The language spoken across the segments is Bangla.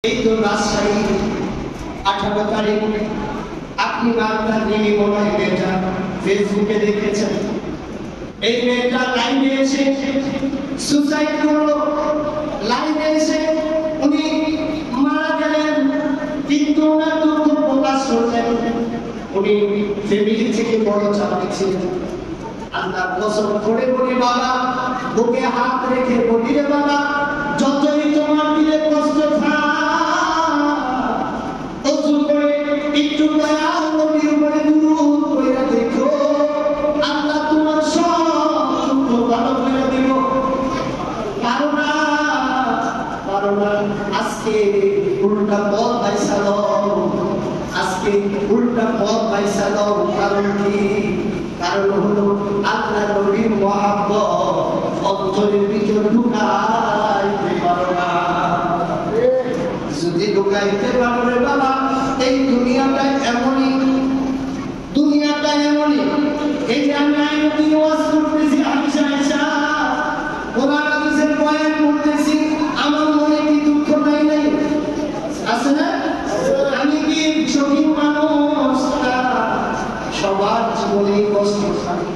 এই তো রাজশাহী 18 তারিখ আপনি আপনার নিয়ে মনে মেয়েটা ফেসবুকে দেখেছেন। এই মেয়েটা লাইভে এসে সুসাইড করলো। লাইভে এসে উনি মারা গেলেন, কিন্তু ওনার দুঃখ প্রকাশ করলেন। উনি ফ্যামিলি থেকে বড় চাকরি ছিলেন। আল্লাহ কসম করে বলি বাবা, বুকে হাত রেখে বলি রে বাবা, যতই তোমার দিলে কষ্ট থাক, ওযু করে একটু দয়াল নবীর উপরে দুরূদ কইরা দেখো, আল্লাহ তোমার সব দুঃখ ভালো করে দিব। পারো না আজকে উল্টা পথ বাইসা দাও, আজকে উল্টা পথ বাইসা দাও। কারণ কি? কারণ হলো আল্লাহ নবীর মহব্বত অন্তরের ভিতর ঢুকাইতে পারো না। যদি ঢুকাইতে পারো রে বাবা, এই দুনিয়াটা এমনই, দুনিয়াটা এমনই। এই যে আমি আইনতি ওয়াজ করতেছি, আয়েশা আয়েশা কোরআন হাদিসের বয়ান করতেছি, আমার মনে কি দুঃখ নাই? নাই আছে না? আমি কি শহীদ মানুষ? সবার জীবনে কষ্ট থাকে,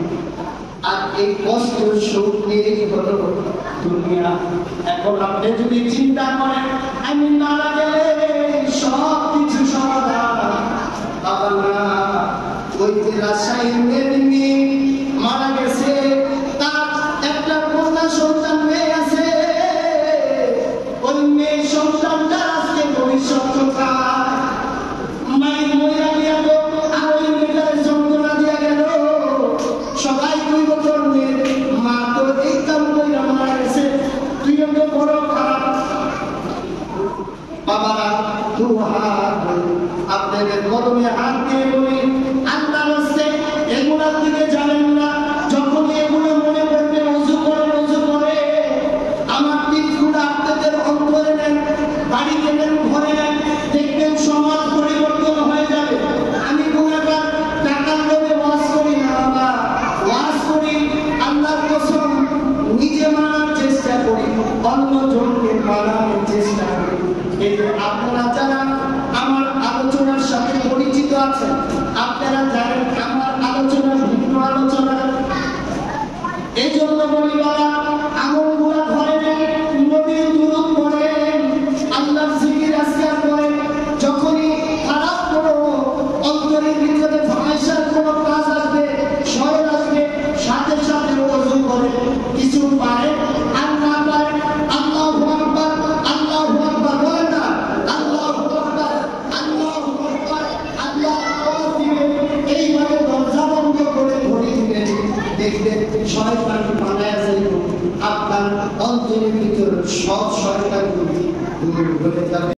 আর এই কষ্ট সুখ নিয়েই হলো দুনিয়া। এখন আপনি যদি চিন্তা করেন আমি মারা গেলে সব কিছু সমাধান, বাবা না। ওই যে রাজশাহীর মেয়ে মারা গেছে, তার একটা কন্যা সন্তান মেয়ে আছে। ওই মেয়ে সন্তানটা আজকে ভবিষ্যৎ কোথায়? মায়ের মহিলা দিয়া তো আর ওই মেয়েটার যন্ত্রণা দিয়া গেল। সবাই কইব তোর মেয়ে মা তো এই কাম কইরা মারা গেছে, তুই তো বড় খারাপ। বাবারা দু হাত আপনাদের কদমে হাত দিয়ে বলি, আল্লাহর রাস্তে এগুলোর দিকে যাবেন না। যখন এগুলো মনে করবেন ওযু করে আমার দিকগুলো আপনাদের অন্তরে নেন, বাড়িতে নেন, ঘরে নেন, দেখবেন সমাজ পরিবর্তন হয়ে যাবে। আমি গুনাহগার, টাকার লোভে ওয়াজ করি না বাবা, ওয়াজ করি আল্লাহর কসম, নিজে মানার চেষ্টা করি, অন্যজনকে মানানোর চেষ্টা করি। এই যে আপনারা যারা আমার আলোচনার সাথে পরিচিত আছেন, আপনারা জানেন আমার আলোচনা ভিন্ন আলোচনা। এই জন্য বলি বাবা, আমলগুলা ঘরে নেন, নবীর দুরূদ পড়েন, আল্লাহর জিকির আজকার করেন। যখনই খারাপ কোনো অন্তরের ভিতরে ফরমাইশের কোনো কাজ আসবে, শয়তান আসবে, সাথে সাথে ওযু করেন। কিছু পারে আর না পারে আল্লাহু আকবার, আল্লাহু আকবার বলেন না, আল্লাহু আকবার, আল্লাহু আকবার, আল্লাহ আওয়াজ দিবেন। এইভাবে দরজা বন্ধ করে ঘড়ি দিবেন, দেখবেন শয়তান পালায়া যাইব, আপনার অন্তরের ভিতর সব শয়তানগুলি দূর হয়ে যাবে।